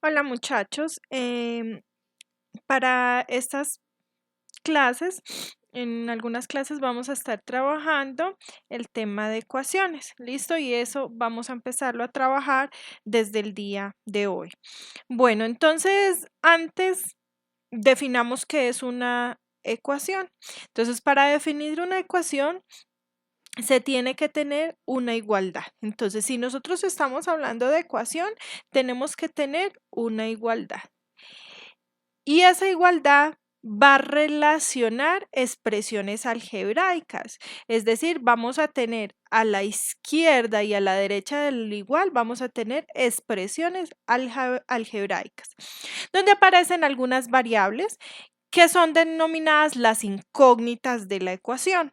Hola muchachos, para estas clases, en algunas clases vamos a estar trabajando el tema de ecuaciones, ¿listo? Y eso vamos a empezarlo a trabajar desde el día de hoy. Bueno, entonces antes definamos qué es una ecuación. Entonces, para definir una ecuación se tiene que tener una igualdad. Entonces, si nosotros estamos hablando de ecuación, tenemos que tener una igualdad. Y esa igualdad va a relacionar expresiones algebraicas, es decir, vamos a tener a la izquierda y a la derecha del igual, vamos a tener expresiones algebraicas, donde aparecen algunas variables que son denominadas las incógnitas de la ecuación.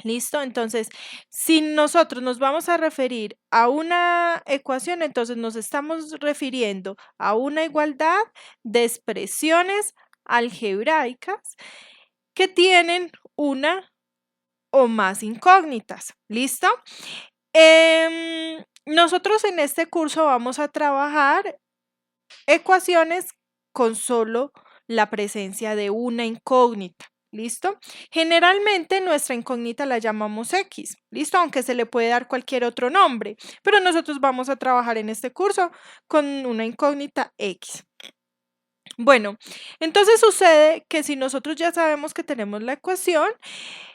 ¿Listo? Entonces, si nosotros nos vamos a referir a una ecuación, entonces nos estamos refiriendo a una igualdad de expresiones algebraicas que tienen una o más incógnitas. ¿Listo? Nosotros en este curso vamos a trabajar ecuaciones con solo la presencia de una incógnita. ¿Listo? Generalmente nuestra incógnita la llamamos X, ¿listo? Aunque se le puede dar cualquier otro nombre, pero nosotros vamos a trabajar en este curso con una incógnita X. Bueno, entonces sucede que si nosotros ya sabemos que tenemos la ecuación,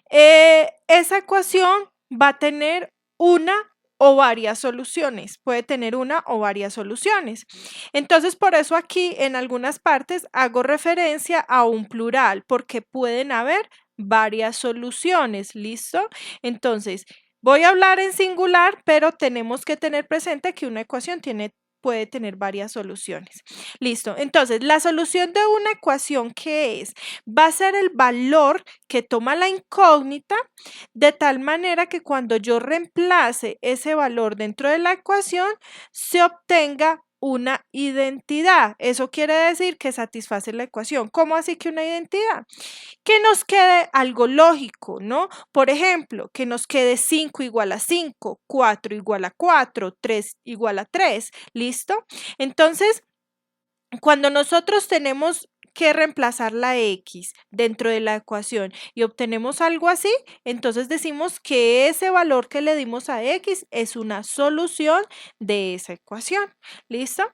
esa ecuación va a tener una o varias soluciones, puede tener una o varias soluciones. Entonces, por eso aquí en algunas partes hago referencia a un plural, porque pueden haber varias soluciones, ¿listo? Entonces, voy a hablar en singular, pero tenemos que tener presente que una ecuación puede tener varias soluciones. Listo, entonces la solución de una ecuación, ¿qué es? Va a ser el valor que toma la incógnita, de tal manera que cuando yo reemplace ese valor dentro de la ecuación, se obtenga una identidad. Eso quiere decir que satisface la ecuación. ¿Cómo así que una identidad? Que nos quede algo lógico, ¿no? Por ejemplo, que nos quede 5 igual a 5, 4 igual a 4, 3 igual a 3, ¿listo? Entonces, cuando nosotros tenemos que reemplazar la X dentro de la ecuación y obtenemos algo así, entonces decimos que ese valor que le dimos a X es una solución de esa ecuación. ¿Listo?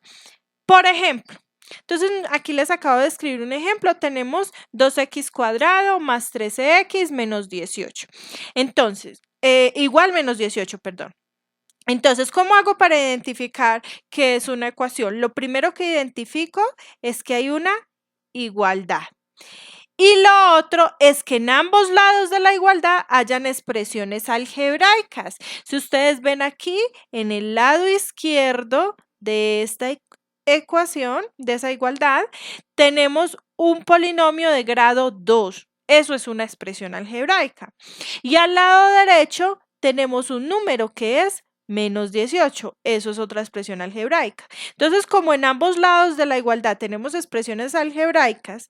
Por ejemplo, entonces aquí les acabo de escribir un ejemplo. Tenemos 2x cuadrado más 13x menos 18. Entonces, igual menos 18, perdón. Entonces, ¿cómo hago para identificar qué es una ecuación? Lo primero que identifico es que hay una igualdad. Y lo otro es que en ambos lados de la igualdad hayan expresiones algebraicas. Si ustedes ven aquí, en el lado izquierdo de esta ecuación, de esa igualdad, tenemos un polinomio de grado 2. Eso es una expresión algebraica. Y al lado derecho tenemos un número que es menos 18. Eso es otra expresión algebraica. Entonces, como en ambos lados de la igualdad tenemos expresiones algebraicas,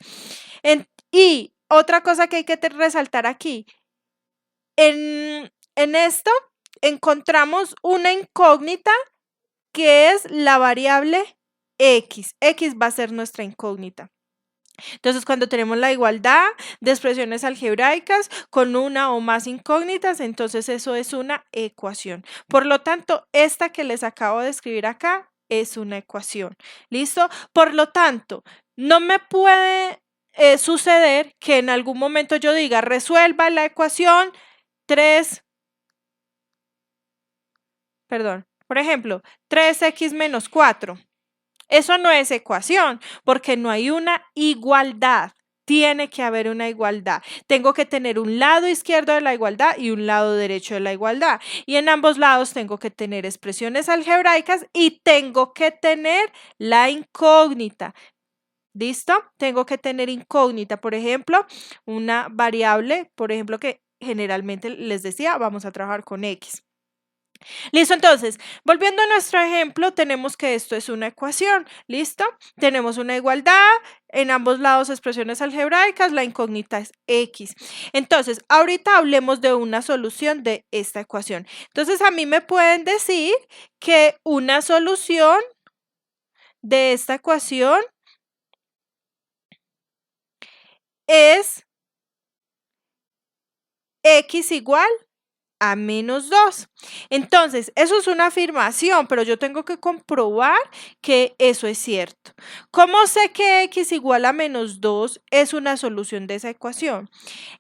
y otra cosa que hay que resaltar aquí, en esto encontramos una incógnita que es la variable X. X va a ser nuestra incógnita. Entonces, cuando tenemos la igualdad de expresiones algebraicas con una o más incógnitas, entonces eso es una ecuación. Por lo tanto, esta que les acabo de escribir acá es una ecuación. ¿Listo? Por lo tanto, no me puede suceder que en algún momento yo diga, resuelva la ecuación 3, perdón, por ejemplo, 3x menos 4. Eso no es ecuación, porque no hay una igualdad. Tiene que haber una igualdad. Tengo que tener un lado izquierdo de la igualdad y un lado derecho de la igualdad. Y en ambos lados tengo que tener expresiones algebraicas y tengo que tener la incógnita. ¿Listo? Tengo que tener incógnita, por ejemplo, una variable, por ejemplo, que generalmente les decía, vamos a trabajar con X. Listo, entonces, volviendo a nuestro ejemplo, tenemos que esto es una ecuación, ¿listo? Tenemos una igualdad, en ambos lados expresiones algebraicas, la incógnita es X. Entonces, ahorita hablemos de una solución de esta ecuación. Entonces, a mí me pueden decir que una solución de esta ecuación es x igual a menos 2. Entonces, eso es una afirmación, pero yo tengo que comprobar que eso es cierto. ¿Cómo sé que x igual a menos 2 es una solución de esa ecuación?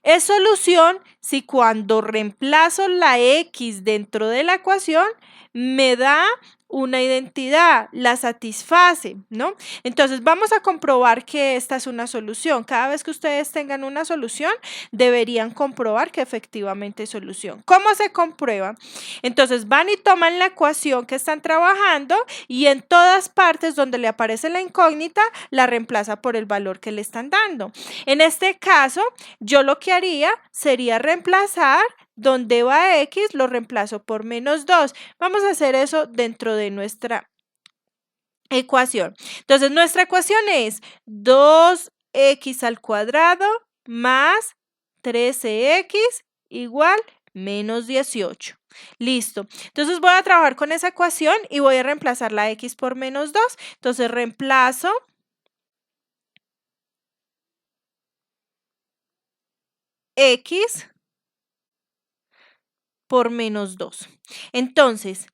Es solución si cuando reemplazo la x dentro de la ecuación me da una identidad, la satisface, ¿no? Entonces vamos a comprobar que esta es una solución. Cada vez que ustedes tengan una solución, deberían comprobar que efectivamente es solución. ¿Cómo se comprueba? Entonces van y toman la ecuación que están trabajando y en todas partes donde le aparece la incógnita, la reemplaza por el valor que le están dando. En este caso, yo lo que haría sería reemplazar donde va x, lo reemplazo por menos 2. Vamos a hacer eso dentro de nuestra ecuación. Entonces, nuestra ecuación es 2x al cuadrado más 13x igual menos 18. Listo. Entonces, voy a trabajar con esa ecuación y voy a reemplazar la x por menos 2. Entonces, reemplazo x por menos 2. Entonces,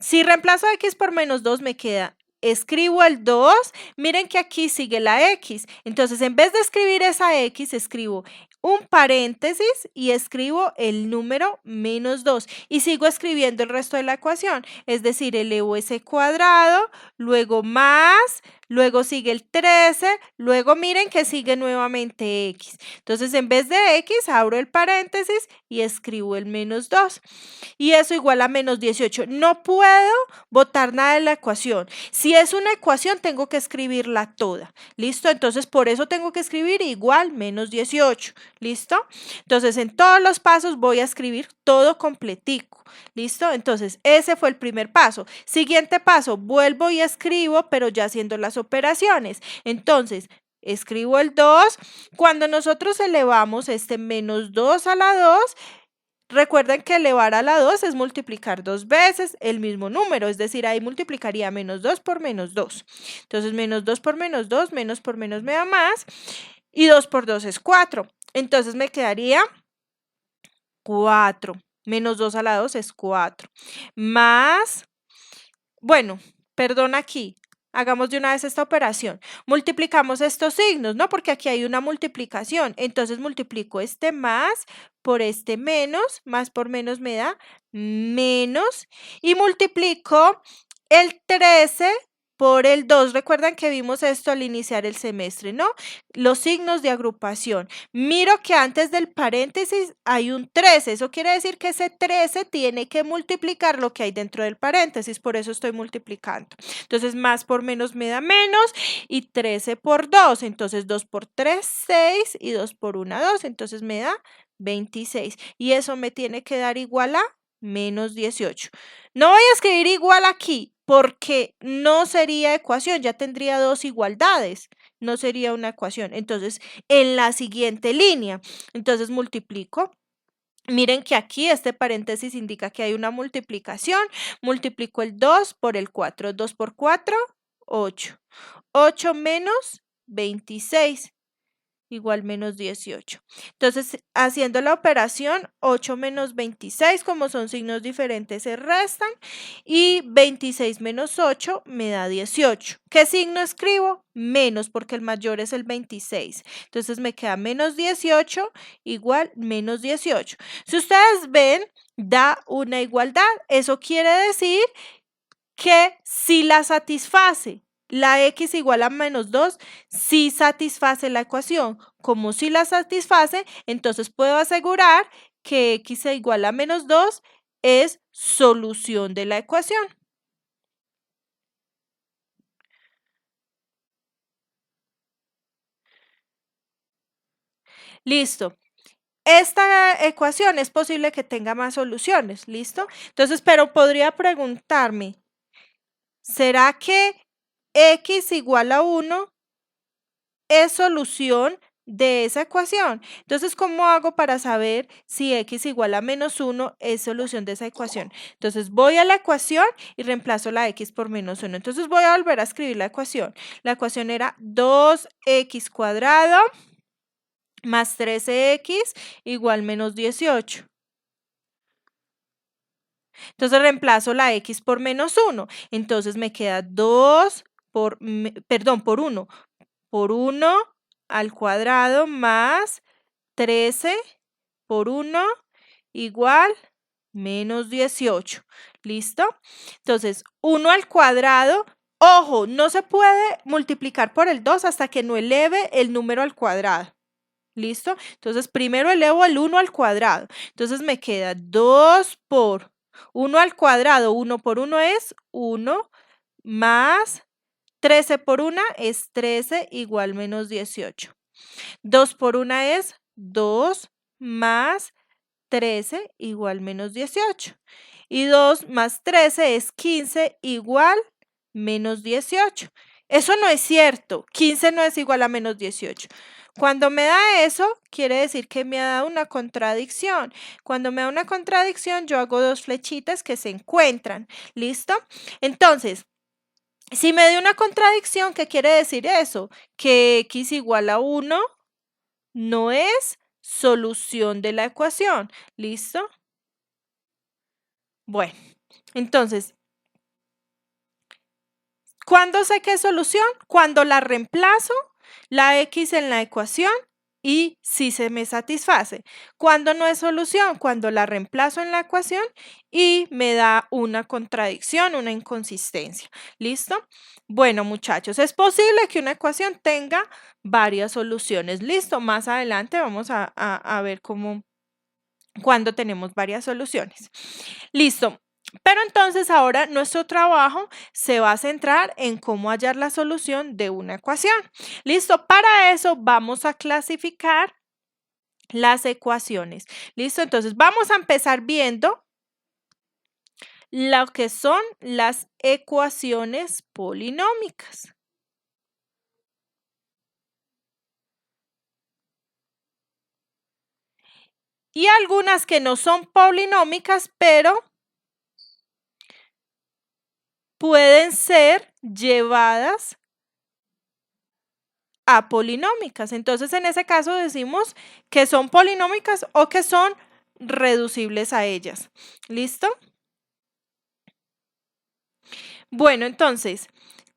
si reemplazo x por menos 2 me queda, escribo el 2, miren que aquí sigue la x. Entonces, en vez de escribir esa x, escribo un paréntesis y escribo el número menos 2 y sigo escribiendo el resto de la ecuación, es decir, elevo ese cuadrado, luego más, luego sigue el 13, luego miren que sigue nuevamente x. Entonces, en vez de x, abro el paréntesis y escribo el menos 2 y eso igual a menos 18. No puedo botar nada de la ecuación. Si es una ecuación, tengo que escribirla toda. ¿Listo? Entonces, por eso tengo que escribir igual menos 18. ¿Listo? Entonces, en todos los pasos voy a escribir todo completico. ¿Listo? Entonces, ese fue el primer paso. Siguiente paso, vuelvo y escribo, pero ya haciendo las operaciones. Entonces, escribo el 2. Cuando nosotros elevamos este menos 2 a la 2, recuerden que elevar a la 2 es multiplicar dos veces el mismo número, es decir, ahí multiplicaría menos 2 por menos 2. Entonces, menos 2 por menos 2, menos por menos me da más, y 2 por 2 es 4. Entonces, me quedaría 4. Menos 2 a la 2 es 4. Más, bueno, perdón aquí. Hagamos de una vez esta operación. Multiplicamos estos signos, ¿no? Porque aquí hay una multiplicación. Entonces multiplico este más por este menos. Más por menos me da menos. Y multiplico el 13 por el 2. Recuerdan que vimos esto al iniciar el semestre, ¿no? Los signos de agrupación. Miro que antes del paréntesis hay un 13. Eso quiere decir que ese 13 tiene que multiplicar lo que hay dentro del paréntesis. Por eso estoy multiplicando. Entonces, más por menos me da menos y 13 por 2. Entonces, 2 por 3, 6 y 2 por 1, 2. Entonces, me da 26. Y eso me tiene que dar igual a menos 18. No voy a escribir igual aquí porque no sería ecuación, ya tendría dos igualdades, no sería una ecuación. Entonces, en la siguiente línea, entonces multiplico. Miren que aquí este paréntesis indica que hay una multiplicación. Multiplico el 2 por el 4. 2 por 4, 8. 8 menos 26 igual menos 18. Entonces, haciendo la operación, 8 menos 26, como son signos diferentes, se restan y 26 menos 8 me da 18. ¿Qué signo escribo? Menos, porque el mayor es el 26. Entonces, me queda menos 18 igual menos 18. Si ustedes ven, da una igualdad. Eso quiere decir que si la satisface. La x igual a menos 2 si satisface la ecuación. Como si la satisface, entonces puedo asegurar que x igual a menos 2 es solución de la ecuación. Listo. Esta ecuación es posible que tenga más soluciones, ¿listo? Entonces, pero podría preguntarme, ¿será que x igual a 1 es solución de esa ecuación. Entonces, ¿cómo hago para saber si x igual a -1 es solución de esa ecuación? Entonces, voy a la ecuación y reemplazo la x por -1. Entonces, voy a volver a escribir la ecuación. La ecuación era 2x cuadrado más 13x igual -18. Entonces, reemplazo la x por -1. Entonces, me queda 2 por 1 por 1 al cuadrado más 13 por 1 igual -18. ¿Listo? Entonces, 1 al cuadrado, ojo, no se puede multiplicar por el 2 hasta que no eleve el número al cuadrado. ¿Listo? Entonces, primero elevo el 1 al cuadrado. Entonces, me queda 2 por 1 al cuadrado. 1 por 1 es 1 más 13 por 1 es 13 igual -18. 2 por 1 es 2 más 13 igual -18. Y 2 más 13 es 15 igual -18. Eso no es cierto. 15 no es igual a -18. Cuando me da eso, quiere decir que me ha dado una contradicción. Cuando me da una contradicción, yo hago dos flechitas que se encuentran. ¿Listo? Entonces, si me dio una contradicción, ¿qué quiere decir eso? Que x igual a 1 no es solución de la ecuación. ¿Listo? Bueno, entonces, ¿cuándo sé que es solución? Cuando la reemplazo, la x en la ecuación y si se me satisface. ¿Cuándo no es solución? Cuando la reemplazo en la ecuación y me da una contradicción, una inconsistencia. ¿Listo? Bueno, muchachos, es posible que una ecuación tenga varias soluciones. ¿Listo? Más adelante vamos a ver cuando tenemos varias soluciones. Listo. Pero entonces ahora nuestro trabajo se va a centrar en cómo hallar la solución de una ecuación. Listo, para eso vamos a clasificar las ecuaciones. Listo, entonces vamos a empezar viendo lo que son las ecuaciones polinómicas. Y algunas que no son polinómicas, pero pueden ser llevadas a polinómicas. Entonces, en ese caso decimos que son polinómicas o que son reducibles a ellas. ¿Listo? Bueno, entonces,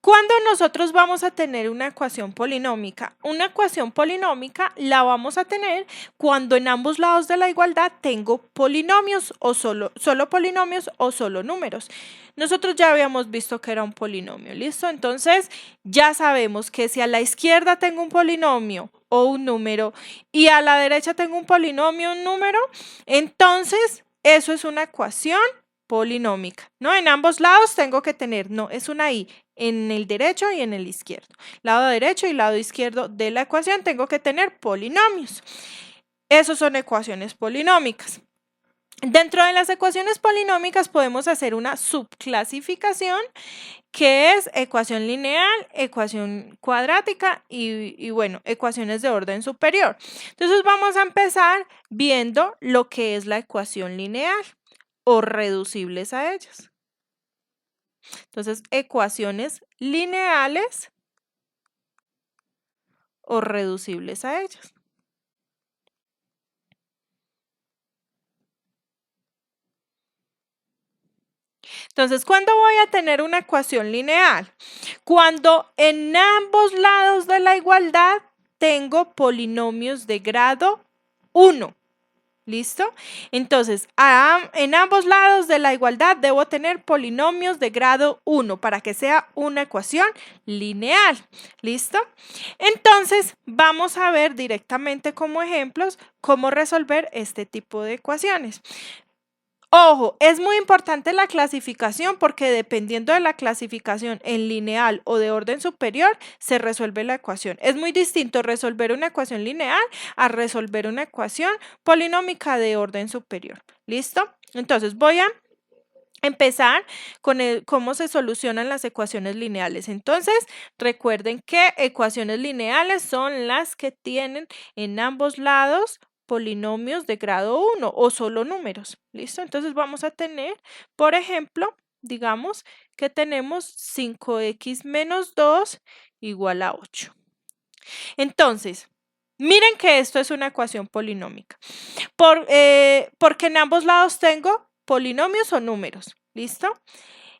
¿cuándo nosotros vamos a tener una ecuación polinómica? Una ecuación polinómica la vamos a tener cuando en ambos lados de la igualdad tengo polinomios o solo polinomios o solo números. Nosotros ya habíamos visto que era un polinomio, ¿listo? Entonces, ya sabemos que si a la izquierda tengo un polinomio o un número y a la derecha tengo un polinomio o un número, entonces eso es una ecuación polinómica, ¿no? En ambos lados tengo que tener, no, es una I, en el derecho y en el izquierdo. Lado derecho y lado izquierdo de la ecuación tengo que tener polinomios. Esos son ecuaciones polinómicas. Dentro de las ecuaciones polinómicas podemos hacer una subclasificación que es ecuación lineal, ecuación cuadrática y bueno, ecuaciones de orden superior. Entonces vamos a empezar viendo lo que es la ecuación lineal o reducibles a ellas. Entonces, ecuaciones lineales o reducibles a ellas. Entonces, ¿cuándo voy a tener una ecuación lineal? Cuando en ambos lados de la igualdad tengo polinomios de grado 1. ¿Listo? Entonces, en ambos lados de la igualdad debo tener polinomios de grado 1 para que sea una ecuación lineal. ¿Listo? Entonces, vamos a ver directamente como ejemplos cómo resolver este tipo de ecuaciones. Ojo, es muy importante la clasificación porque dependiendo de la clasificación en lineal o de orden superior, se resuelve la ecuación. Es muy distinto resolver una ecuación lineal a resolver una ecuación polinómica de orden superior. ¿Listo? Entonces voy a empezar con cómo se solucionan las ecuaciones lineales. Entonces, recuerden que ecuaciones lineales son las que tienen en ambos lados polinomios de grado 1 o solo números. ¿Listo? Entonces vamos a tener, por ejemplo, digamos que tenemos 5x menos 2 igual a 8. Entonces, miren que esto es una ecuación polinómica, porque en ambos lados tengo polinomios o números, ¿listo?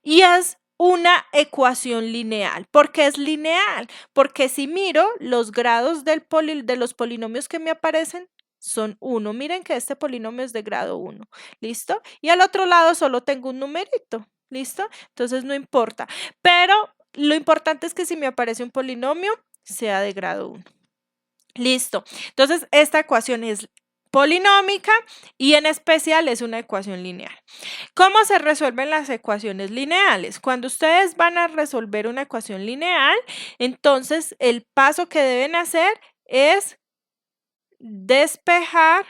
Y es una ecuación lineal. ¿Por qué es lineal? Porque si miro los grados de los polinomios que me aparecen, son 1. Miren que este polinomio es de grado 1, ¿listo? Y al otro lado solo tengo un numerito, ¿listo? Entonces no importa. Pero lo importante es que si me aparece un polinomio, sea de grado 1. Listo. Entonces, esta ecuación es polinómica y en especial es una ecuación lineal. ¿Cómo se resuelven las ecuaciones lineales? Cuando ustedes van a resolver una ecuación lineal, entonces el paso que deben hacer es despejar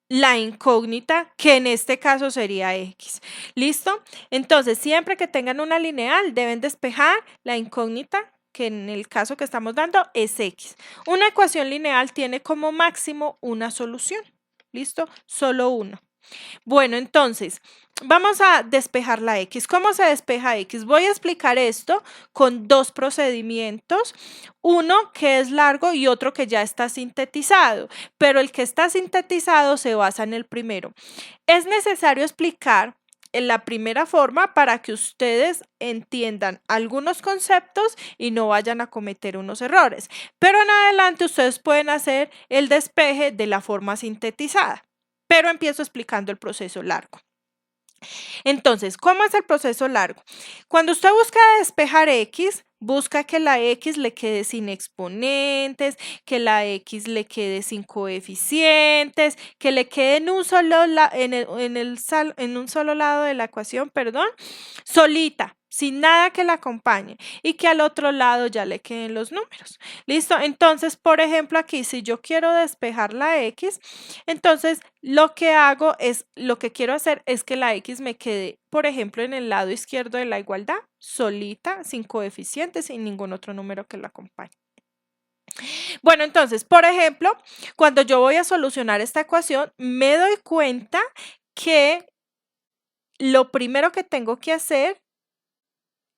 la incógnita, que en este caso sería X. ¿Listo? Entonces, siempre que tengan una lineal, deben despejar la incógnita, que en el caso que estamos dando es X. Una ecuación lineal tiene como máximo una solución. ¿Listo? Solo una. Bueno, entonces, vamos a despejar la X. ¿Cómo se despeja X? Voy a explicar esto con dos procedimientos, uno que es largo y otro que ya está sintetizado, pero el que está sintetizado se basa en el primero. Es necesario explicar en la primera forma para que ustedes entiendan algunos conceptos y no vayan a cometer unos errores, pero en adelante ustedes pueden hacer el despeje de la forma sintetizada. Pero empiezo explicando el proceso largo. Entonces, ¿cómo es el proceso largo? Cuando usted busca despejar X, busca que la X le quede sin exponentes, que la X le quede sin coeficientes, que le quede en un solo, en un solo lado de la ecuación, perdón, solita, sin nada que la acompañe y que al otro lado ya le queden los números. ¿Listo? Entonces, por ejemplo, aquí si yo quiero despejar la X, entonces lo que quiero hacer es que la X me quede, por ejemplo, en el lado izquierdo de la igualdad, solita, sin coeficientes, sin ningún otro número que la acompañe. Bueno, entonces, por ejemplo, cuando yo voy a solucionar esta ecuación, me doy cuenta que lo primero que tengo que hacer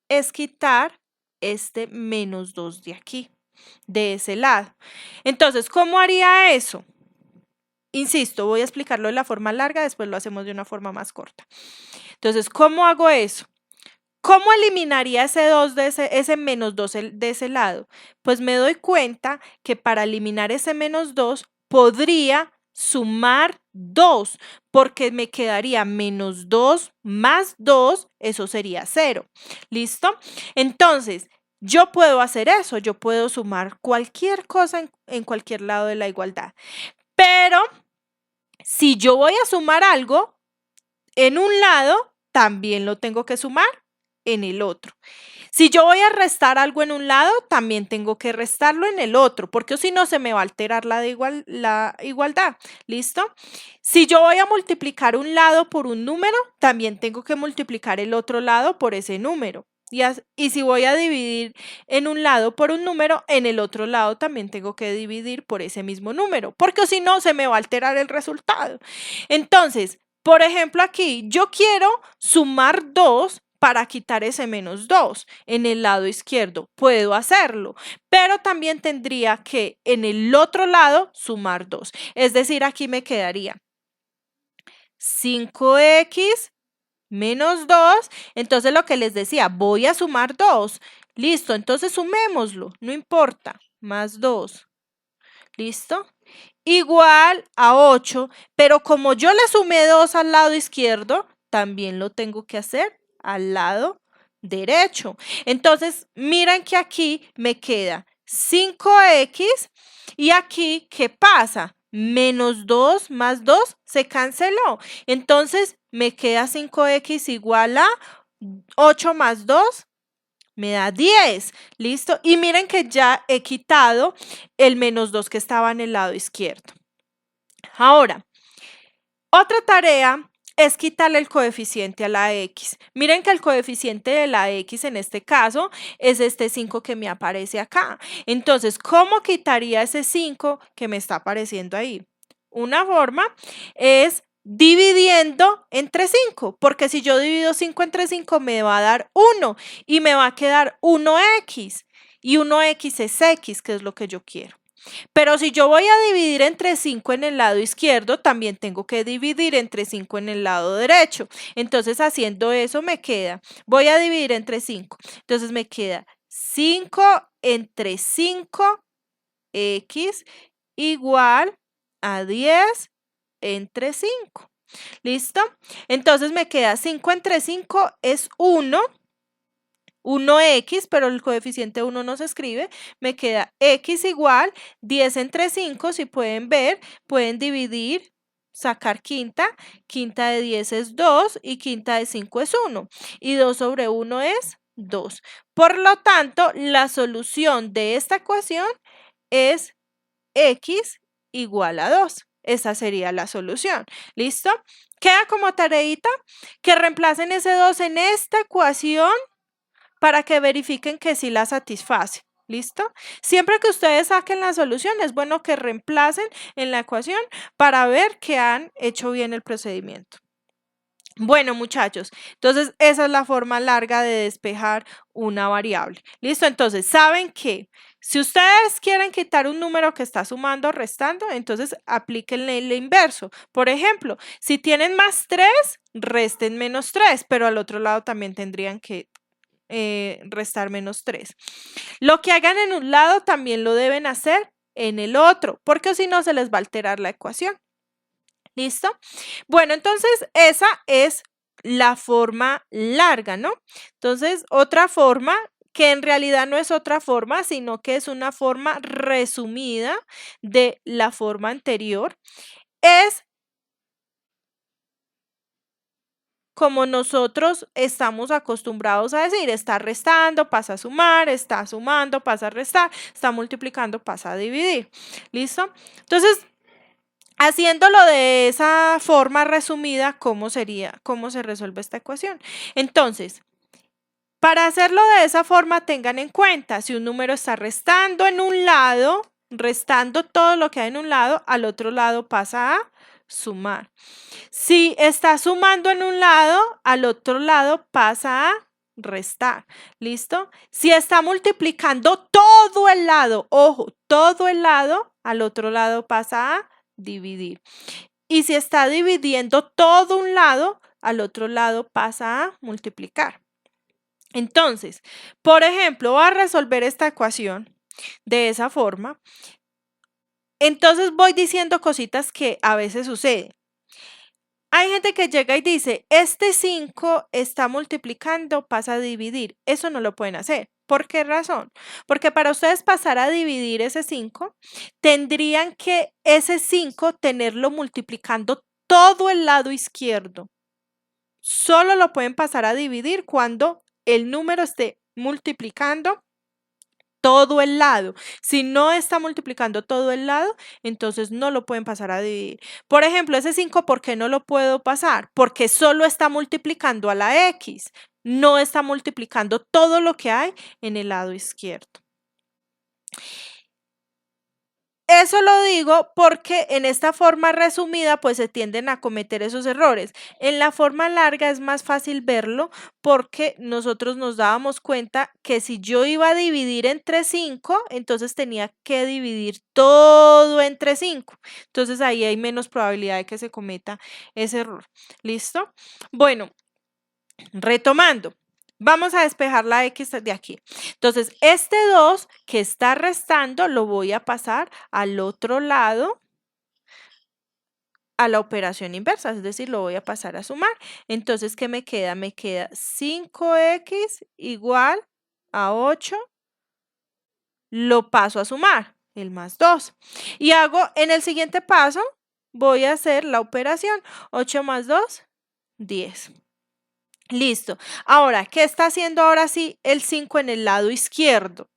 es quitar este menos 2 de aquí, de ese lado. Entonces, ¿cómo haría eso? Insisto, voy a explicarlo de la forma larga, después lo hacemos de una forma más corta. Entonces, ¿cómo hago eso? ¿Cómo eliminaría ese 2 ese menos 2 de ese lado? Pues me doy cuenta que para eliminar ese menos 2 podría sumar 2, porque me quedaría menos 2 más 2, eso sería 0. ¿Listo? Entonces, yo puedo hacer eso, yo puedo sumar cualquier cosa en cualquier lado de la igualdad. Pero si yo voy a sumar algo en un lado, también lo tengo que sumar en el otro. Si yo voy a restar algo en un lado, también tengo que restarlo en el otro, porque si no se me va a alterar la igualdad. ¿Listo? Si yo voy a multiplicar un lado por un número, también tengo que multiplicar el otro lado por ese número. Y si voy a dividir en un lado por un número, en el otro lado también tengo que dividir por ese mismo número, porque si no se me va a alterar el resultado. Entonces, por ejemplo, aquí yo quiero sumar 2 para quitar ese menos 2 en el lado izquierdo. Puedo hacerlo, pero también tendría que en el otro lado sumar 2. Es decir, aquí me quedaría 5x menos 2. Entonces lo que les decía, voy a sumar 2. Listo, entonces sumémoslo, no importa, más 2. ¿Listo? Igual a 8, pero como yo le sumé 2 al lado izquierdo, también lo tengo que hacer al lado derecho. Entonces, miren que aquí me queda 5x y aquí, ¿qué pasa? Menos 2 más 2 se canceló. Entonces, me queda 5x igual a 8 más 2 me da 10, ¿listo? Y miren que ya he quitado el menos 2 que estaba en el lado izquierdo. Ahora, Otra tarea es quitarle el coeficiente a la x. Miren que el coeficiente de la x en este caso es este 5 que me aparece acá. Entonces, ¿cómo quitaría ese 5 que me está apareciendo ahí? Una forma es dividiendo entre 5, porque si yo divido 5 entre 5 me va a dar 1 y me va a quedar 1x. Y 1x es x, que es lo que yo quiero. Pero si yo voy a dividir entre 5 en el lado izquierdo, también tengo que dividir entre 5 en el lado derecho. Entonces, haciendo eso me queda, voy a dividir entre 5. Entonces, me queda 5 entre 5x igual a 10 entre 5. ¿Listo? Entonces, me queda 5 entre 5 es 1x, pero el coeficiente 1 no se escribe, me queda x igual 10 entre 5, si pueden ver, pueden dividir, sacar quinta, quinta de 10 es 2 y quinta de 5 es 1 y 2 sobre 1 es 2. Por lo tanto, la solución de esta ecuación es x igual a 2. Esa sería la solución. ¿Listo? Queda como tareita que reemplacen ese 2 en esta ecuación para que verifiquen que sí la satisface. ¿Listo? Siempre que ustedes saquen la solución, es bueno que reemplacen en la ecuación para ver que han hecho bien el procedimiento. Bueno, muchachos, entonces esa es la forma larga de despejar una variable. ¿Listo? Entonces, ¿saben qué? Si ustedes quieren quitar un número que está sumando o restando, entonces aplíquenle el inverso. Por ejemplo, si tienen más 3, resten menos 3, pero al otro lado también tendrían que restar menos 3. Lo que hagan en un lado también lo deben hacer en el otro, porque si no se les va a alterar la ecuación. ¿Listo? Bueno, entonces esa es la forma larga, ¿no? Entonces, otra forma que en realidad no es otra forma, sino que es una forma resumida de la forma anterior, es como nosotros estamos acostumbrados a decir, está restando, pasa a sumar, está sumando, pasa a restar, está multiplicando, pasa a dividir. ¿Listo? Entonces, haciéndolo de esa forma resumida, ¿cómo sería? ¿Cómo se resuelve esta ecuación? Entonces, para hacerlo de esa forma, tengan en cuenta, si un número está restando en un lado, restando todo lo que hay en un lado, al otro lado pasa a sumar. Si está sumando en un lado, al otro lado pasa a restar. ¿Listo? Si está multiplicando todo el lado, ojo, todo el lado, al otro lado pasa a dividir. Y si está dividiendo todo un lado, al otro lado pasa a multiplicar. Entonces, por ejemplo, voy a resolver esta ecuación de esa forma. Entonces voy diciendo cositas que a veces suceden. Hay gente que llega y dice, este 5 está multiplicando, pasa a dividir. Eso no lo pueden hacer. ¿Por qué razón? Porque para ustedes pasar a dividir ese 5, tendrían que ese 5 tenerlo multiplicando todo el lado izquierdo. Solo lo pueden pasar a dividir cuando el número esté multiplicando todo el lado. Si no está multiplicando todo el lado, entonces no lo pueden pasar a dividir. Por ejemplo, ese 5, ¿por qué no lo puedo pasar? Porque solo está multiplicando a la x, no está multiplicando todo lo que hay en el lado izquierdo. Eso lo digo porque en esta forma resumida pues se tienden a cometer esos errores. En la forma larga es más fácil verlo porque nosotros nos dábamos cuenta que si yo iba a dividir entre 5, entonces tenía que dividir todo entre 5. Entonces ahí hay menos probabilidad de que se cometa ese error. ¿Listo? Bueno, retomando. Vamos a despejar la x de aquí. Entonces, este 2 que está restando lo voy a pasar al otro lado a la operación inversa, es decir, lo voy a pasar a sumar. Entonces, ¿qué me queda? Me queda 5x igual a 8. Lo paso a sumar, el más 2. Y hago, en el siguiente paso, voy a hacer la operación 8 más 2, 10. Listo. Ahora, ¿qué está haciendo ahora sí el 5 en el lado izquierdo?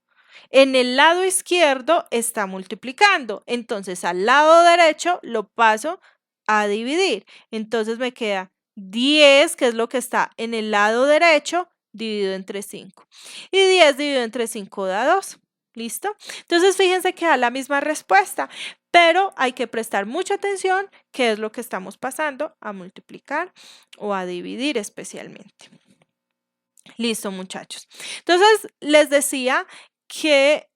En el lado izquierdo está multiplicando. Entonces, al lado derecho lo paso a dividir. Entonces me queda 10, que es lo que está en el lado derecho, dividido entre 5. Y 10 dividido entre 5 da 2. ¿Listo? Entonces fíjense que da la misma respuesta, pero hay que prestar mucha atención qué es lo que estamos pasando a multiplicar o a dividir especialmente. Listo, muchachos. Entonces les decía que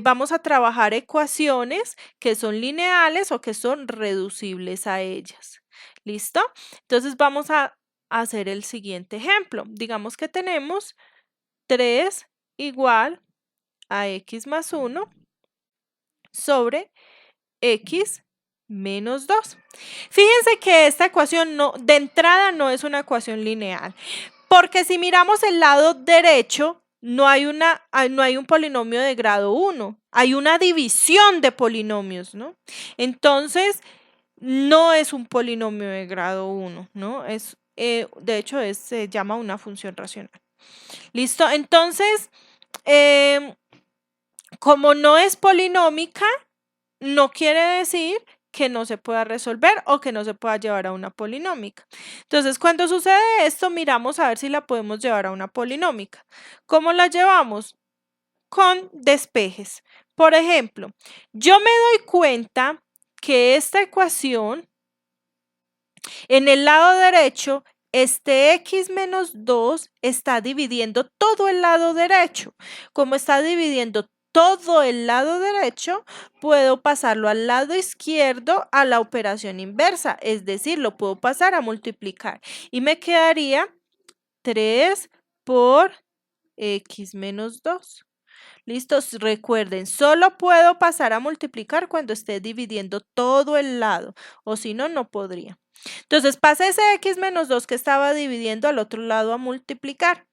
vamos a trabajar ecuaciones que son lineales o que son reducibles a ellas. ¿Listo? Entonces vamos a hacer el siguiente ejemplo. Digamos que tenemos 3 igual a x más 1 sobre x menos 2. Fíjense que esta ecuación de entrada no es una ecuación lineal, porque si miramos el lado derecho, no hay un polinomio de grado 1, hay una división de polinomios, ¿no? Entonces, no es un polinomio de grado 1, ¿no? De hecho, se llama una función racional. ¿Listo? Entonces, como no es polinómica, no quiere decir que no se pueda resolver o que no se pueda llevar a una polinómica. Entonces, cuando sucede esto, miramos a ver si la podemos llevar a una polinómica. ¿Cómo la llevamos? Con despejes. Por ejemplo, yo me doy cuenta que esta ecuación, en el lado derecho, este x menos 2 está dividiendo todo el lado derecho. Como está dividiendo todo el lado derecho, puedo pasarlo al lado izquierdo a la operación inversa, es decir, lo puedo pasar a multiplicar y me quedaría 3 por x menos 2. ¿Listos? Recuerden, solo puedo pasar a multiplicar cuando esté dividiendo todo el lado, o si no, no podría. Entonces, pasé ese x menos 2 que estaba dividiendo al otro lado a multiplicar.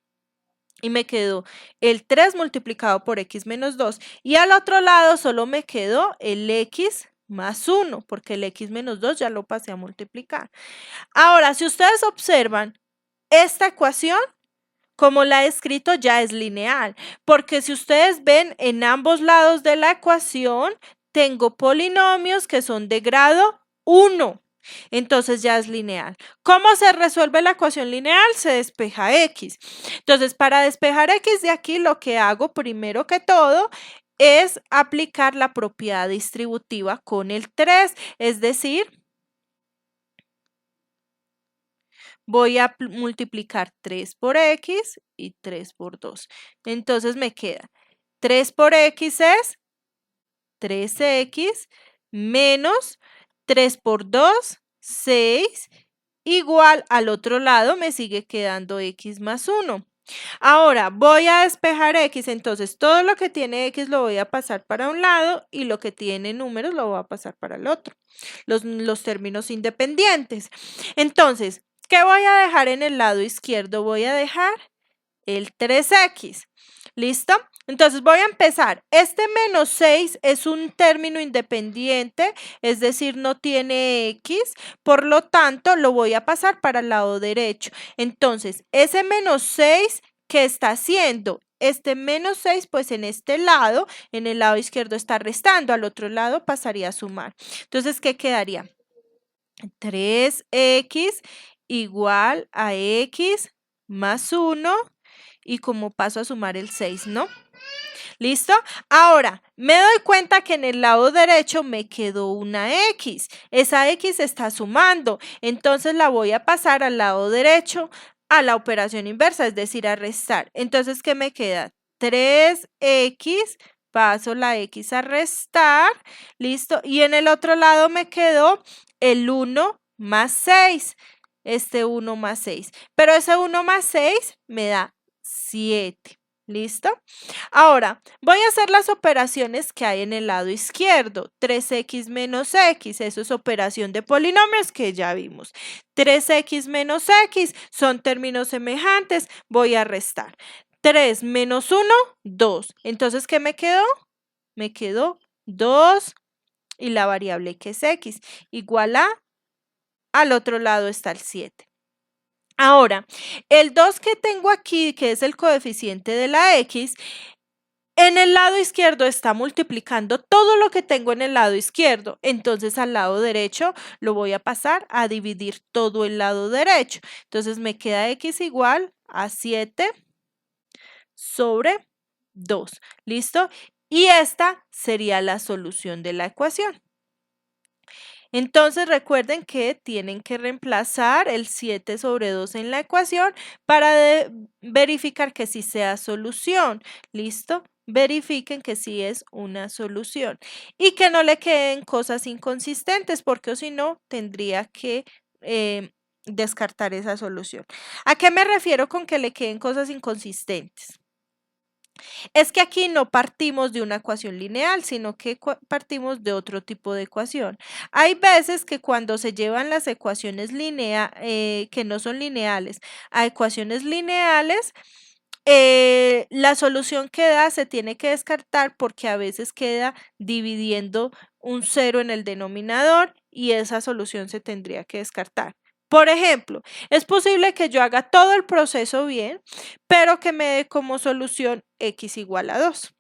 Y me quedó el 3 multiplicado por x menos 2. Y al otro lado solo me quedó el x más 1, porque el x menos 2 ya lo pasé a multiplicar. Ahora, si ustedes observan, esta ecuación, como la he escrito, ya es lineal, porque si ustedes ven en ambos lados de la ecuación, tengo polinomios que son de grado 1. Entonces ya es lineal. ¿Cómo se resuelve la ecuación lineal? Se despeja x. Entonces, para despejar x de aquí, lo que hago primero que todo es aplicar la propiedad distributiva con el 3, es decir, voy a multiplicar 3 por x y 3 por 2. Entonces me queda 3 por x es 3x menos 3 por 2, 6, igual al otro lado me sigue quedando x más 1. Ahora voy a despejar x, entonces todo lo que tiene x lo voy a pasar para un lado y lo que tiene números lo voy a pasar para el otro, los términos independientes. Entonces, ¿qué voy a dejar en el lado izquierdo? Voy a dejar el 3x. ¿Listo? Entonces voy a empezar. Este menos 6 es un término independiente, es decir, no tiene x, por lo tanto lo voy a pasar para el lado derecho. Entonces, ese menos 6, ¿qué está haciendo? Este menos 6, pues en este lado, en el lado izquierdo está restando, al otro lado pasaría a sumar. Entonces, ¿qué quedaría? 3x igual a x más 1 y como paso a sumar el 6, ¿no? ¿Listo? Ahora, me doy cuenta que en el lado derecho me quedó una x. Esa x está sumando, entonces la voy a pasar al lado derecho a la operación inversa, es decir, a restar. Entonces, ¿qué me queda? 3x, paso la x a restar, ¿listo? Y en el otro lado me quedó el 1 más 6, este 1 más 6. Pero ese 1 más 6 me da 7. ¿Listo? Ahora, voy a hacer las operaciones que hay en el lado izquierdo. 3x menos x, eso es operación de polinomios que ya vimos. 3x menos x son términos semejantes, voy a restar. 3 menos 1, 2. Entonces, ¿qué me quedó? Me quedó 2 y la variable que es x, igual al otro lado está el 7. Ahora, el 2 que tengo aquí, que es el coeficiente de la x, En el lado izquierdo está multiplicando todo lo que tengo en el lado izquierdo. Entonces al lado derecho lo voy a pasar a dividir todo el lado derecho. Entonces me queda x igual a 7 sobre 2. ¿Listo? Y esta sería la solución de la ecuación. Entonces recuerden que tienen que reemplazar el 7 sobre 2 en la ecuación para verificar que sí sea solución. ¿Listo? Verifiquen que sí es una solución y que no le queden cosas inconsistentes porque si no tendría que descartar esa solución. ¿A qué me refiero con que le queden cosas inconsistentes? Es que aquí no partimos de una ecuación lineal, sino que partimos de otro tipo de ecuación. Hay veces que cuando se llevan las ecuaciones que no son lineales a ecuaciones lineales, la solución que da se tiene que descartar porque a veces queda dividiendo un cero en el denominador y esa solución se tendría que descartar. Por ejemplo, es posible que yo haga todo el proceso bien, pero que me dé como solución x igual a 2.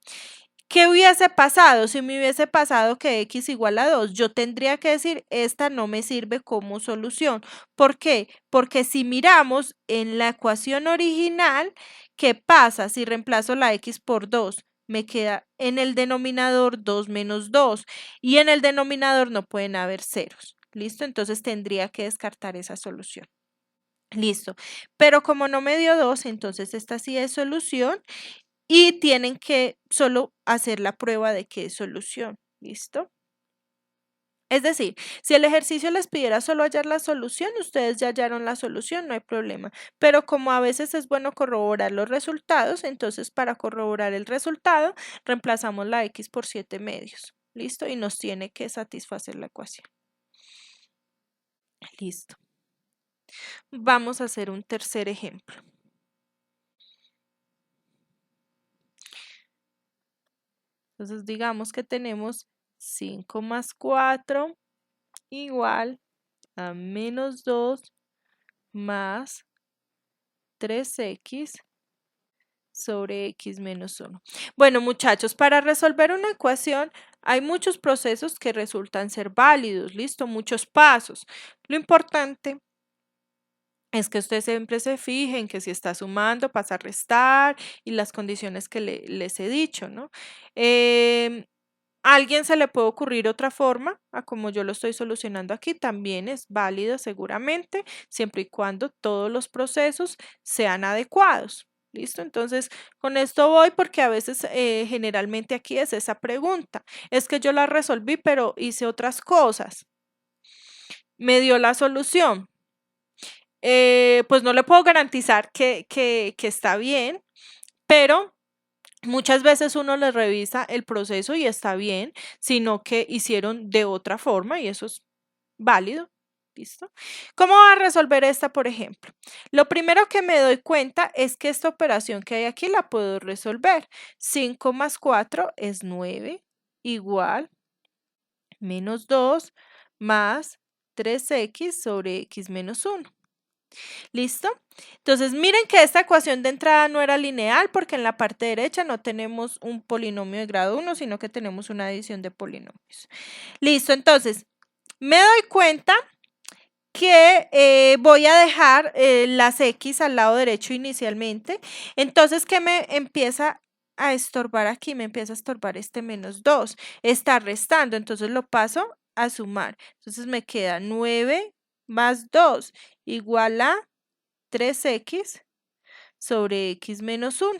¿Qué hubiese pasado? Si me hubiese pasado que x igual a 2, yo tendría que decir, esta no me sirve como solución. ¿Por qué? Porque si miramos en la ecuación original, ¿qué pasa si reemplazo la x por 2? Me queda en el denominador 2 menos 2 y en el denominador no pueden haber ceros. ¿Listo? Entonces tendría que descartar esa solución. Listo. Pero como no me dio 2, entonces esta sí es solución y tienen que solo hacer la prueba de que es solución. ¿Listo? Es decir, si el ejercicio les pidiera solo hallar la solución, ustedes ya hallaron la solución, no hay problema. Pero como a veces es bueno corroborar los resultados, entonces para corroborar el resultado, reemplazamos la x por 7 medios. ¿Listo? Y nos tiene que satisfacer la ecuación. Listo. Vamos a hacer un tercer ejemplo. Entonces digamos que tenemos 5 más 4 igual a menos 2 más 3x sobre x menos 1. Bueno, muchachos, para resolver una ecuación hay muchos procesos que resultan ser válidos, ¿listo? Muchos pasos. Lo importante es que ustedes siempre se fijen que si está sumando, pasa a restar y las condiciones que les he dicho, ¿no? ¿A alguien se le puede ocurrir otra forma a como yo lo estoy solucionando aquí? También es válido seguramente, siempre y cuando todos los procesos sean adecuados. ¿Listo? Entonces, con esto voy porque a veces generalmente aquí es esa pregunta. Es que yo la resolví, pero hice otras cosas. Me dio la solución. Pues no le puedo garantizar que está bien, pero muchas veces uno les revisa el proceso y está bien, sino que hicieron de otra forma y eso es válido. ¿Listo? ¿Cómo va a resolver esta, por ejemplo? Lo primero que me doy cuenta es que esta operación que hay aquí la puedo resolver. 5 más 4 es 9, igual menos 2 más 3x sobre x menos 1. ¿Listo? Entonces, miren que esta ecuación de entrada no era lineal porque en la parte derecha no tenemos un polinomio de grado 1, sino que tenemos una adición de polinomios. Listo, entonces, me doy cuenta que voy a dejar las x al lado derecho inicialmente. Entonces, ¿qué me empieza a estorbar aquí? Me empieza a estorbar este menos 2. Está restando, entonces lo paso a sumar. Entonces, me queda 9 más 2 igual a 3x sobre x menos 1.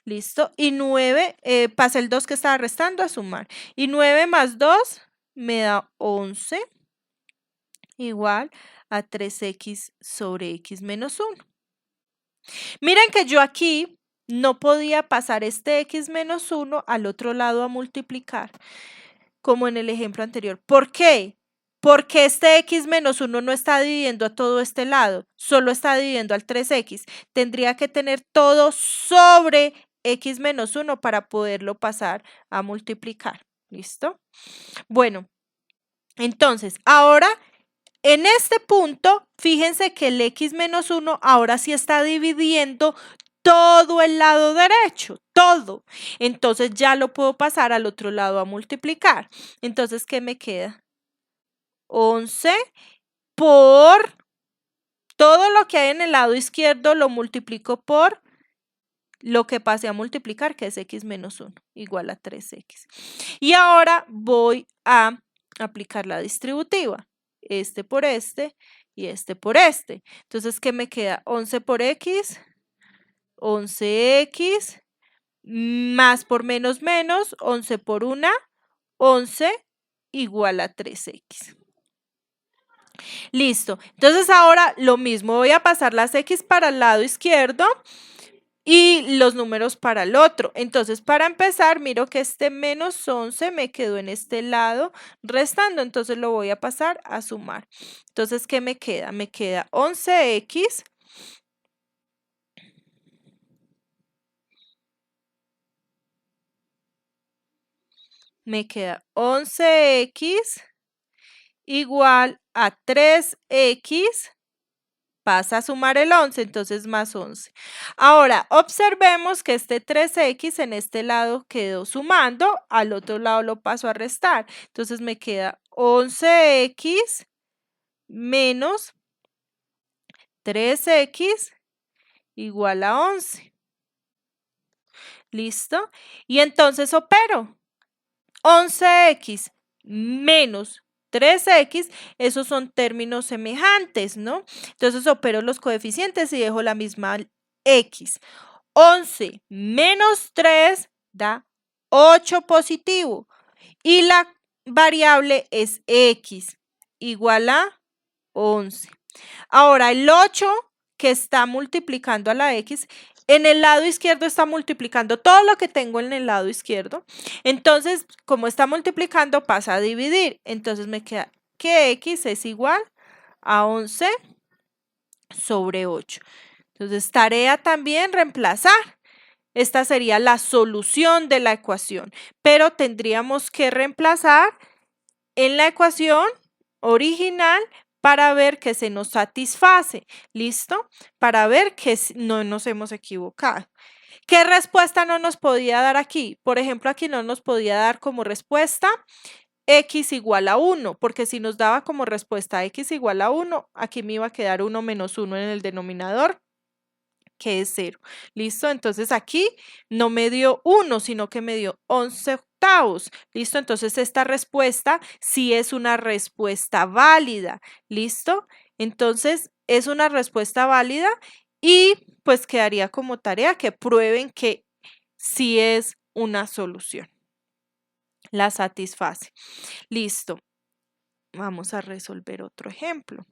¿Listo? Y 9, pasa el 2 que estaba restando a sumar. Y 9 más 2 me da 11 igual a 3x sobre x menos 1. Miren que yo aquí no podía pasar este x menos 1 al otro lado a multiplicar, como en el ejemplo anterior. ¿Por qué? Porque este x menos 1 no está dividiendo a todo este lado, solo está dividiendo al 3x. Tendría que tener todo sobre x menos 1 para poderlo pasar a multiplicar. ¿Listo? Bueno, entonces, ahora en este punto, fíjense que el x menos 1 ahora sí está dividiendo todo el lado derecho, todo. Entonces ya lo puedo pasar al otro lado a multiplicar. Entonces, ¿qué me queda? 11 por todo lo que hay en el lado izquierdo lo multiplico por lo que pasé a multiplicar, que es x menos 1, igual a 3x. Y ahora voy a aplicar la distributiva. Este por este y este por este. Entonces, ¿qué me queda? 11 por x, 11x, más por menos menos, 11 por 1, 11 igual a 3x. Listo. Entonces ahora lo mismo, voy a pasar las x para el lado izquierdo y los números para el otro. Entonces, para empezar, miro que este menos 11 me quedó en este lado restando, entonces lo voy a pasar a sumar. Entonces, ¿qué me queda? Me queda 11x me queda 11x igual a 3x, pasa a sumar el 11, entonces más 11. Ahora, observemos que este 3x en este lado quedó sumando, al otro lado lo paso a restar. Entonces me queda 11x menos 3x igual a 11. ¿Listo? Y entonces opero. 11x menos 3x, esos son términos semejantes, ¿no? Entonces opero los coeficientes y dejo la misma x. 11 menos 3 da 8 positivo y la variable es x igual a 11. Ahora el 8 que está multiplicando a la x, en el lado izquierdo está multiplicando todo lo que tengo en el lado izquierdo. Entonces, como está multiplicando, pasa a dividir. Entonces me queda que x es igual a 11 sobre 8. Entonces, tarea también reemplazar. Esta sería la solución de la ecuación, pero tendríamos que reemplazar en la ecuación original para ver que se nos satisface, ¿listo? Para ver que no nos hemos equivocado. ¿Qué respuesta no nos podía dar aquí? Por ejemplo, aquí no nos podía dar como respuesta x igual a 1, porque si nos daba como respuesta x igual a 1, aquí me iba a quedar 1 menos 1 en el denominador, que es 0. ¿Listo? Entonces aquí no me dio 1, sino que me dio 11 octavos. ¿Listo? Entonces esta respuesta sí es una respuesta válida. ¿Listo? Entonces es una respuesta válida y pues quedaría como tarea que prueben que sí es una solución. La satisface. Listo. Vamos a resolver otro ejemplo.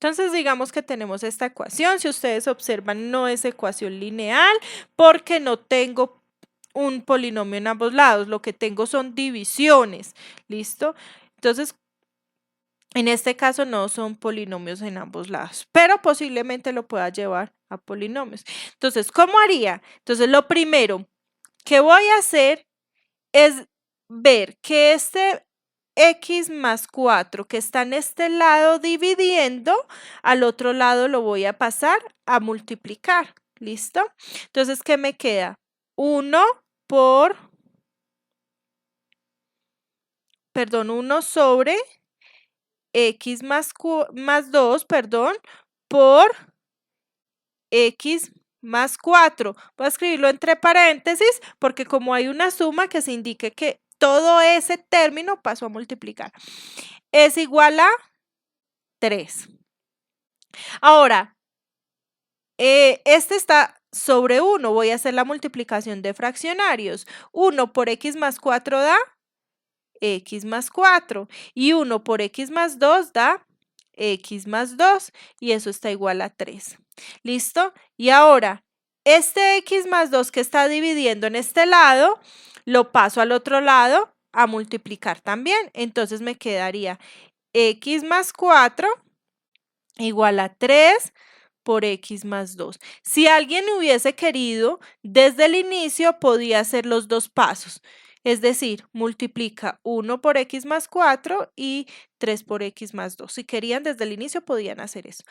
Entonces, digamos que tenemos esta ecuación. Si ustedes observan, no es ecuación lineal porque no tengo un polinomio en ambos lados. Lo que tengo son divisiones. ¿Listo? Entonces, en este caso no son polinomios en ambos lados, pero posiblemente lo pueda llevar a polinomios. Entonces, ¿cómo haría? Entonces, lo primero que voy a hacer es ver que este x más 4 que está en este lado dividiendo, al otro lado lo voy a pasar a multiplicar. ¿Listo? Entonces, ¿qué me queda? 1 por, perdón, 1 sobre x más 2, perdón, por x más 4. Voy a escribirlo entre paréntesis porque como hay una suma que se indique que todo ese término pasó a multiplicar. Es igual a 3. Ahora, este está sobre 1. Voy a hacer la multiplicación de fraccionarios. 1 por x más 4 da x más 4. Y 1 por x más 2 da x más 2. Y eso está igual a 3. ¿Listo? Y ahora, este x más 2 que está dividiendo en este lado, lo paso al otro lado a multiplicar también. Entonces me quedaría x más 4 igual a 3 por x más 2. Si alguien hubiese querido, desde el inicio podía hacer los dos pasos. Es decir, multiplica 1 por x más 4 y 3 por x más 2. Si querían, desde el inicio podían hacer eso.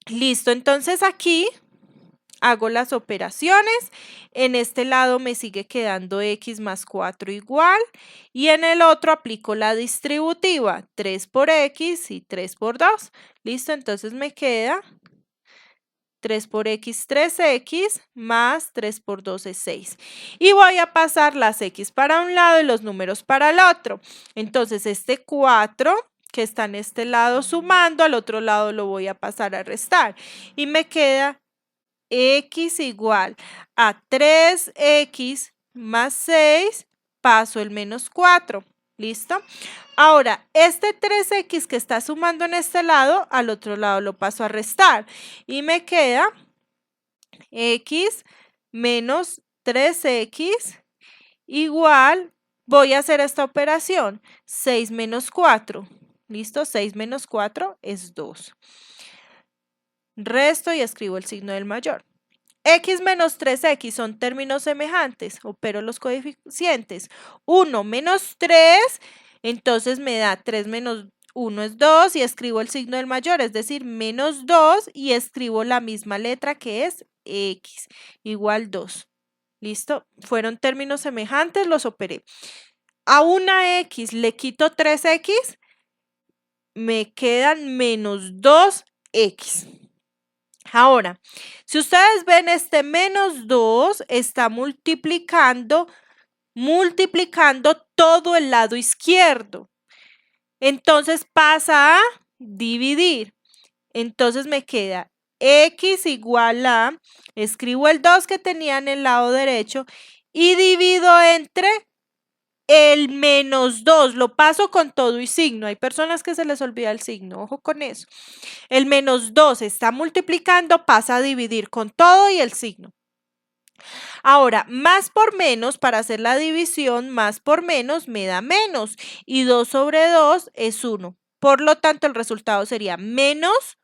Listo, entonces aquí hago las operaciones. En este lado me sigue quedando x más 4 igual. Y en el otro aplico la distributiva. 3 por x y 3 por 2. Listo, entonces me queda 3 por x, 3x, más 3 por 2 es 6. Y voy a pasar las x para un lado y los números para el otro. Entonces este 4 que está en este lado sumando, al otro lado lo voy a pasar a restar. Y me queda x igual a 3x más 6, paso el menos 4. ¿Listo? Ahora, este 3x que está sumando en este lado, al otro lado lo paso a restar. Y me queda x menos 3x igual, voy a hacer esta operación, 6 menos 4. ¿Listo? 6 menos 4 es 2. Resto y escribo el signo del mayor. X menos 3x son términos semejantes, opero los coeficientes. 1 menos 3, entonces me da 3 menos 1 es 2 y escribo el signo del mayor, es decir, menos 2 y escribo la misma letra que es x, igual 2. ¿Listo? Fueron términos semejantes, los operé. A una x le quito 3x, me quedan menos 2x. Ahora, si ustedes ven este menos 2 está multiplicando todo el lado izquierdo. Entonces pasa a dividir. Entonces me queda x igual a, escribo el 2 que tenía en el lado derecho y divido entre el menos 2, lo paso con todo y signo. Hay personas que se les olvida el signo, ojo con eso. El menos 2 está multiplicando, pasa a dividir con todo y el signo. Ahora, más por menos, para hacer la división, más por menos me da menos. Y 2 sobre 2 es 1. Por lo tanto, el resultado sería menos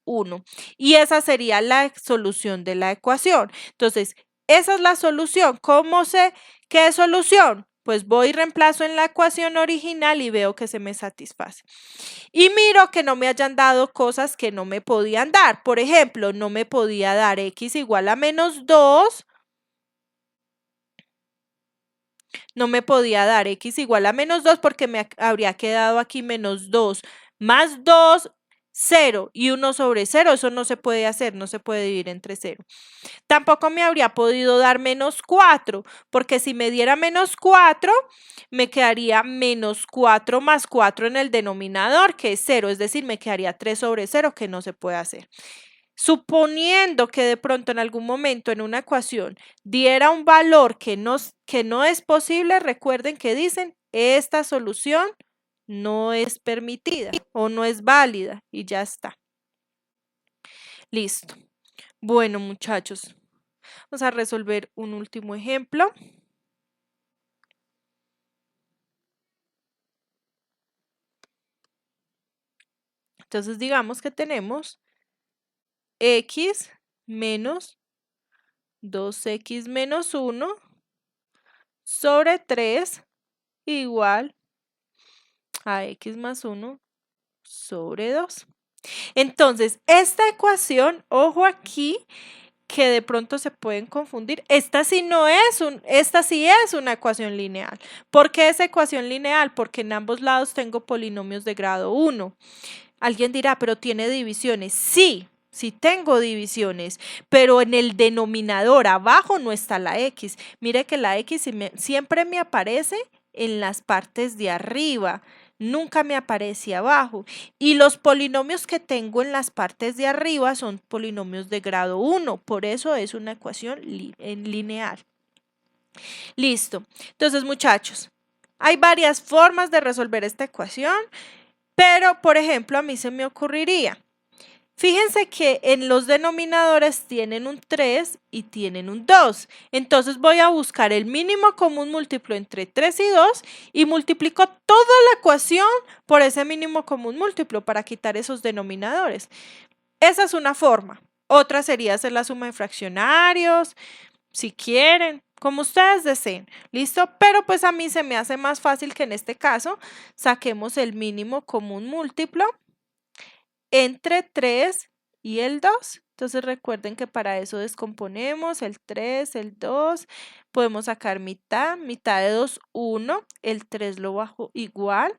1. Y esa sería la solución de la ecuación. Entonces, esa es la solución. ¿Cómo sé qué es solución? Pues voy y reemplazo en la ecuación original y veo que se me satisface. Y miro que no me hayan dado cosas que no me podían dar. Por ejemplo, no me podía dar x igual a menos 2. No me podía dar x igual a menos 2 porque me habría quedado aquí menos 2 más 2, 0 y 1 sobre 0. Eso no se puede hacer, no se puede dividir entre 0. Tampoco me habría podido dar menos 4, porque si me diera menos 4, me quedaría menos 4 más 4 en el denominador, que es 0, es decir, me quedaría 3 sobre 0, que no se puede hacer. Suponiendo que de pronto en algún momento en una ecuación diera un valor que no es posible, recuerden que dicen esta solución no es permitida o no es válida y ya está. Listo. Bueno, muchachos, vamos a resolver un último ejemplo. Entonces digamos que tenemos x menos 2x menos 1 sobre 3 igual a x más 1 sobre 2. Entonces, esta ecuación, ojo aquí, que de pronto se pueden confundir. Esta sí es una ecuación lineal. ¿Por qué es ecuación lineal? Porque en ambos lados tengo polinomios de grado 1. Alguien dirá, pero tiene divisiones. Sí tengo divisiones, pero en el denominador abajo no está la x. Mire que la x siempre me aparece en las partes de arriba, nunca me aparece abajo. Y los polinomios que tengo en las partes de arriba son polinomios de grado 1, por eso es una ecuación lineal. Listo. Entonces, muchachos, hay varias formas de resolver esta ecuación, pero, por ejemplo, a mí se me ocurriría, Fíjense que en los denominadores tienen un 3 y tienen un 2. Entonces voy a buscar el mínimo común múltiplo entre 3 y 2 y multiplico toda la ecuación por ese mínimo común múltiplo para quitar esos denominadores. Esa es una forma. Otra sería hacer la suma de fraccionarios, si quieren, como ustedes deseen, ¿listo? Pero pues a mí se me hace más fácil que en este caso saquemos el mínimo común múltiplo entre 3 y el 2. Entonces recuerden que para eso descomponemos el 3, el 2, podemos sacar mitad, mitad de 2, 1, el 3 lo bajo igual.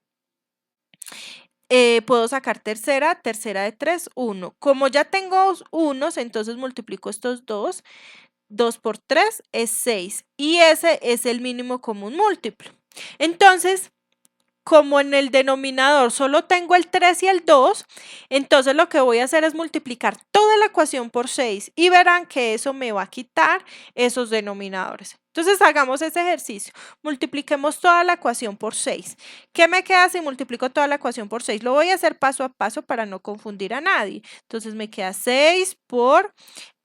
Puedo sacar tercera, tercera de 3, 1. Como ya tengo unos, entonces multiplico estos dos. 2 por 3 es 6 y ese es el mínimo común múltiplo. Entonces, como en el denominador solo tengo el 3 y el 2, entonces lo que voy a hacer es multiplicar toda la ecuación por 6 y verán que eso me va a quitar esos denominadores. Entonces hagamos ese ejercicio, multipliquemos toda la ecuación por 6. ¿Qué me queda si multiplico toda la ecuación por 6? Lo voy a hacer paso a paso para no confundir a nadie. Entonces me queda 6 por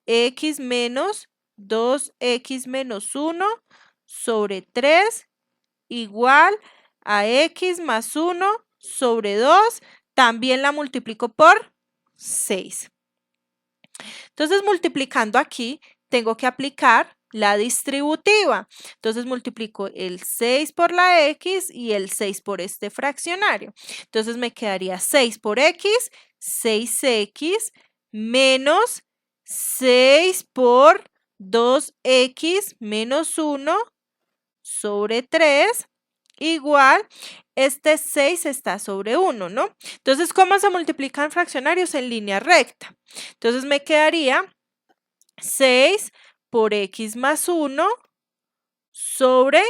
x menos 2x menos 1 sobre 3 igual a x más 1 sobre 2, también la multiplico por 6. Entonces, multiplicando aquí, tengo que aplicar la distributiva. Entonces, multiplico el 6 por la x y el 6 por este fraccionario. Entonces, me quedaría 6 por x, 6x menos 6 por 2x menos 1 sobre 3 igual, este 6 está sobre 1, ¿no? Entonces, ¿cómo se multiplican fraccionarios? En línea recta. Entonces, me quedaría 6 por x más 1 sobre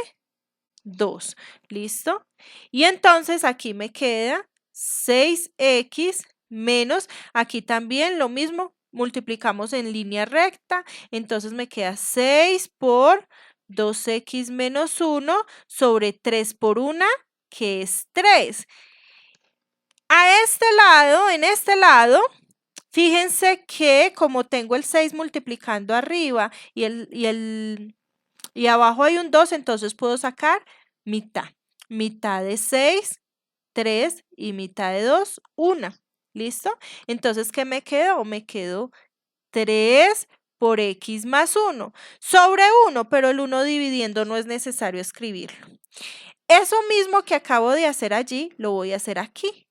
2, ¿listo? Y entonces aquí me queda 6x menos, aquí también lo mismo, multiplicamos en línea recta, entonces me queda 6 por 2x menos 1 sobre 3 por 1, que es 3. A este lado, en este lado, fíjense que como tengo el 6 multiplicando arriba y abajo hay un 2, entonces puedo sacar mitad. Mitad de 6, 3 y mitad de 2, 1. ¿Listo? Entonces, ¿qué me quedó? Me quedó 3 por x más 1 sobre 1, pero el 1 dividiendo no es necesario escribirlo. Eso mismo que acabo de hacer allí, lo voy a hacer aquí.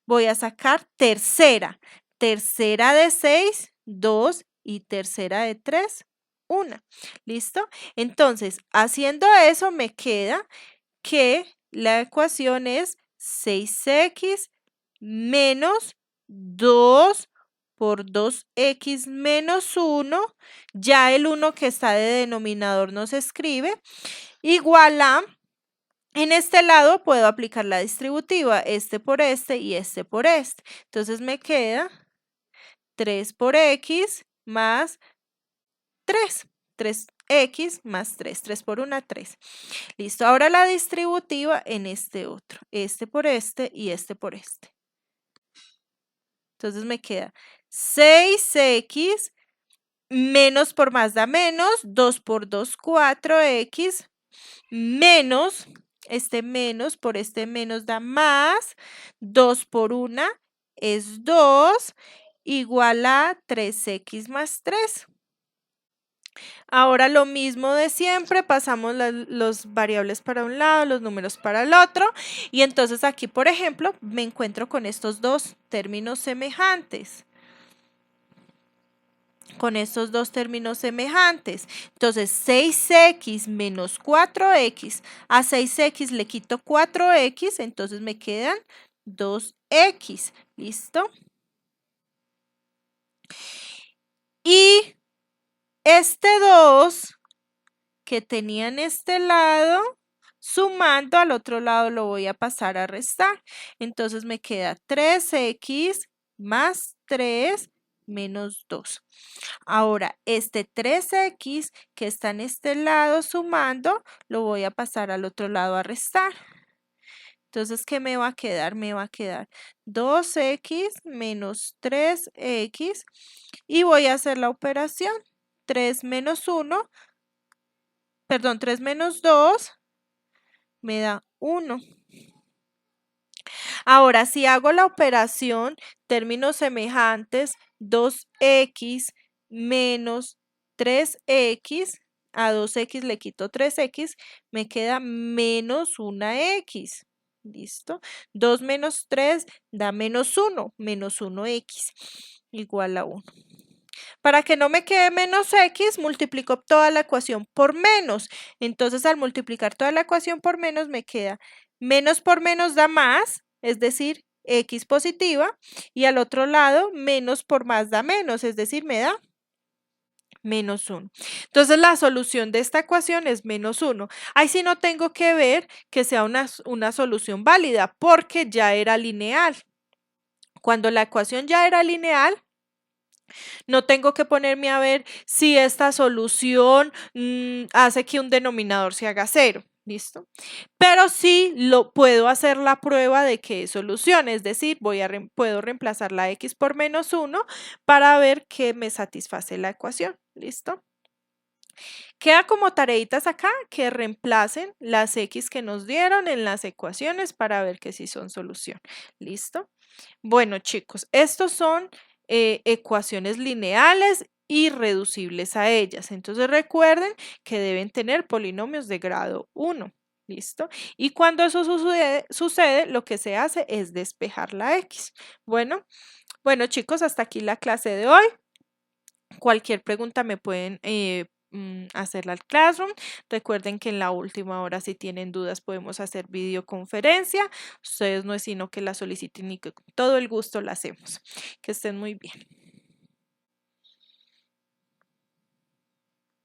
Voy a sacar tercera. Tercera de 6, 2 y tercera de 3, 1. ¿Listo? Entonces, haciendo eso me queda que la ecuación es 6x menos 2 por 2x menos 1, ya el 1 que está de denominador no se escribe, igual a, en este lado puedo aplicar la distributiva, este por este y este por este. Entonces me queda 3 por x más 3. 3x más 3. 3 por 1, 3. Listo. Ahora la distributiva en este otro. Este por este y este por este. Entonces me queda 6x menos por más da menos. 2 por 2, 4x menos, este menos por este menos da más. 2 por 1 es 2 igual a 3x más 3. Ahora lo mismo de siempre, pasamos los variables para un lado, los números para el otro. Y entonces aquí, por ejemplo, me encuentro con estos dos términos semejantes. Con estos dos términos semejantes. Entonces, 6x menos 4x. A 6x le quito 4x, entonces me quedan 2x. ¿Listo? Y este 2 que tenía en este lado, sumando al otro lado lo voy a pasar a restar. Entonces me queda 3x más 3 menos 2. Ahora, este 3x que está en este lado sumando, lo voy a pasar al otro lado a restar. Entonces, ¿qué me va a quedar? Me va a quedar 2x menos 3x y voy a hacer la operación. 3 menos 1, perdón, 3 menos 2 me da 1. Ahora, si hago la operación, términos semejantes, 2x menos 3x, a 2x le quito 3x, me queda menos 1x. ¿Listo? 2 menos 3 da menos 1, menos 1x igual a 1. Para que no me quede menos x, multiplico toda la ecuación por menos. Entonces, al multiplicar toda la ecuación por menos, me queda menos por menos da más, es decir, x positiva, y al otro lado, menos por más da menos, es decir, me da menos 1. Entonces, la solución de esta ecuación es menos 1. Ahí sí no tengo que ver que sea una solución válida, porque ya era lineal. Cuando la ecuación ya era lineal, no tengo que ponerme a ver si esta solución hace que un denominador se haga 0. ¿Listo? Pero sí lo puedo hacer la prueba de que es solución, es decir, puedo reemplazar la x por menos 1 para ver que me satisface la ecuación. ¿Listo? Queda como tareitas acá que reemplacen las x que nos dieron en las ecuaciones para ver que sí son solución. ¿Listo? Bueno, chicos, estos son ecuaciones lineales y reducibles a ellas. Entonces recuerden que deben tener polinomios de grado 1. ¿Listo? Y cuando eso sucede, lo que se hace es despejar la x. Bueno, chicos, hasta aquí la clase de hoy. Cualquier pregunta me pueden hacerla al Classroom. Recuerden que en la última hora, si tienen dudas, podemos hacer videoconferencia. Ustedes no es sino que la soliciten y que con todo el gusto la hacemos. Que estén muy bien.